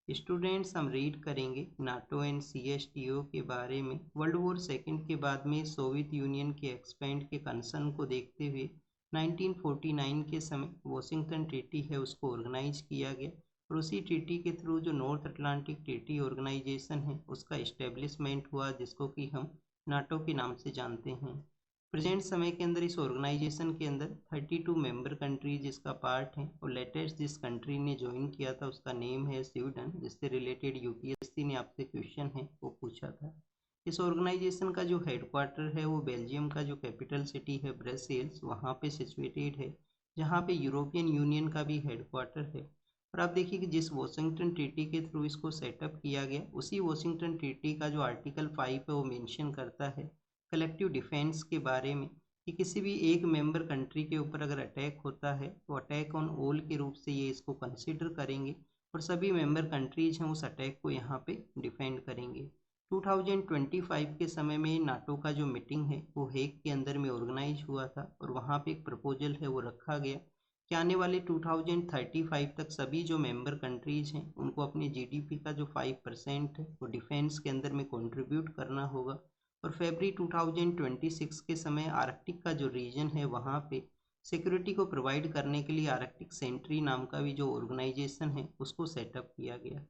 Students हम read करेंगे NATO and CSTO के बारे में। वर्ल्ड वॉर सेकेंड के बाद में सोवियत यूनियन के एक्सपेंड के कंसर्न को देखते हुए 1949 के समय वॉशिंगटन ट्रीटी है उसको ऑर्गेनाइज किया गया और उसी ट्रीटी के थ्रू जो नॉर्थ अटलांटिक ट्रीटी ऑर्गेनाइजेशन है उसका इस्टेब्लिशमेंट हुआ, जिसको कि हम नाटो के नाम से जानते हैं। प्रेजेंट समय के अंदर इस ऑर्गेनाइजेशन के अंदर 32 मेंबर कंट्रीज इसका पार्ट हैं और लेटेस्ट जिस कंट्री ने ज्वाइन किया था उसका नेम है स्वीडन, जिससे रिलेटेड यूपीएससी ने आपसे क्वेश्चन है वो पूछा था। इस ऑर्गेनाइजेशन का जो हेडक्वार्टर है वो बेल्जियम का जो कैपिटल सिटी है ब्रसेल्स वहाँ पे सिचुएटेड है, जहाँ पे यूरोपियन यूनियन का भी हेडक्वार्टर है। और आप देखिए कि जिस वॉशिंगटन ट्रीटी के थ्रू इसको सेटअप किया गया उसी वॉशिंगटन ट्रीटी का जो आर्टिकल 5 है वो मेंशन करता है कलेक्टिव डिफेंस के बारे में, कि किसी भी एक मेंबर कंट्री के ऊपर अगर अटैक होता है तो अटैक ऑन ऑल के रूप से ये इसको कंसिडर करेंगे और सभी मेंबर कंट्रीज हैं उस अटैक को यहाँ पे डिफेंड करेंगे। 2025 के समय में नाटो का जो मीटिंग है वो हेग के अंदर में ऑर्गेनाइज हुआ था और वहाँ पे एक प्रपोजल है वो रखा गया कि आने वाले 2035 तक सभी जो मेंबर कंट्रीज हैं उनको अपने जीडीपी का जो 5% है वो डिफेंस के अंदर में कंट्रीब्यूट करना होगा। और फरवरी 2026 के समय आर्कटिक का जो रीजन है वहाँ पे सिक्योरिटी को प्रोवाइड करने के लिए आर्कटिक सेंट्री नाम का भी जो ऑर्गेनाइजेशन है उसको सेटअप किया गया।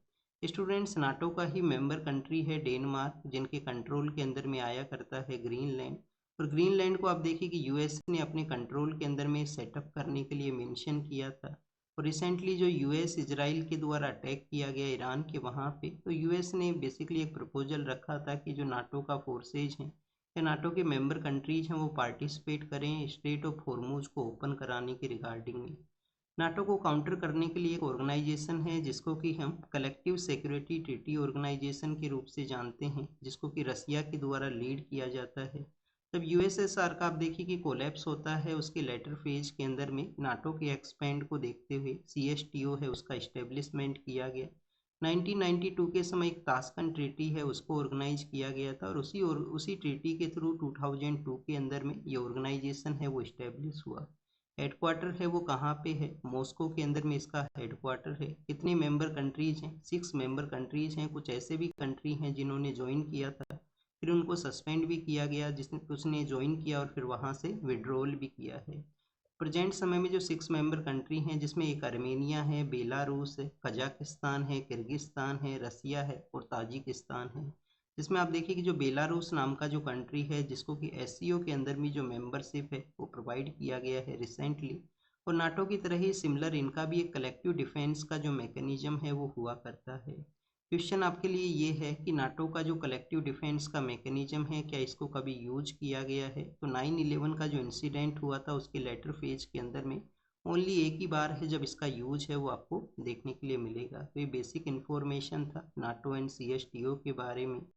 स्टूडेंट्स नाटो का ही मेंबर कंट्री है डेनमार्क, जिनके कंट्रोल के अंदर में आया करता है ग्रीनलैंड। और ग्रीनलैंड को आप देखिए कि यूएस ने अपने कंट्रोल के अंदर में सेटअप करने के लिए मेंशन किया था। और रिसेंटली जो यूएस इजराइल के द्वारा अटैक किया गया ईरान के वहाँ पे, तो यूएस ने बेसिकली एक प्रपोजल रखा था कि जो नाटो का फोर्सेज हैं या नाटो के मेंबर कंट्रीज हैं वो पार्टिसिपेट करें स्ट्रेट ऑफ हॉर्मुज को ओपन कराने के रिगार्डिंग में। नाटो को काउंटर करने के लिए एक ऑर्गेनाइजेशन है जिसको कि हम कलेक्टिव सिक्योरिटी ट्रीटी ऑर्गेनाइजेशन के रूप से जानते हैं, जिसको कि रसिया के द्वारा लीड किया जाता है। तब यूएसएसआर का आप देखिए कि कोलैप्स होता है, उसके लेटर फेज के अंदर में नाटो के एक्सपेंड को देखते हुए सीएसटीओ है उसका इस्टेब्लिशमेंट किया गया। 1992 के समय एक तास्कन ट्रीटी है उसको ऑर्गेनाइज किया गया था और उसी ट्रीटी के थ्रू 2002 के अंदर में ये ऑर्गेनाइजेशन है वो इस्टेब्लिश हुआ। हेडक्वार्टर है वो कहाँ पे है? मॉस्को के अंदर में इसका हेडक्वार्टर है। कितनी मेंबर कंट्रीज हैं? 6 मेंबर कंट्रीज हैं। कुछ ऐसे भी कंट्री हैं जिन्होंने ज्वाइन किया था, फिर उनको सस्पेंड भी किया गया, जिसने उसने ज्वाइन किया और फिर वहाँ से विड्रॉल भी किया है। प्रेजेंट समय में जो 6 मेंबर कंट्री हैं जिसमें एक आर्मेनिया है, बेलारूस है, कजाकिस्तान है, किर्गिस्तान है, रसिया है और ताजिकिस्तान है। जिसमें आप देखिए कि जो बेलारूस नाम का जो कंट्री है जिसको कि एससीओ के अंदर में जो मेंबरशिप है वो प्रोवाइड किया गया है रिसेंटली। और नाटो की तरह ही सिमिलर इनका भी एक कलेक्टिव डिफेंस का जो मैकेनिज्म है वो हुआ करता है। क्वेश्चन आपके लिए ये है कि नाटो का जो कलेक्टिव डिफेंस का मैकेनिज्म है क्या इसको कभी यूज किया गया है? तो 9/11 का जो इंसिडेंट हुआ था उसके लेटर फेज के अंदर में ओनली एक ही बार है जब इसका यूज है वो आपको देखने के लिए मिलेगा। तो ये बेसिक इन्फॉर्मेशन था नाटो एंड सीएसटीओ के बारे में।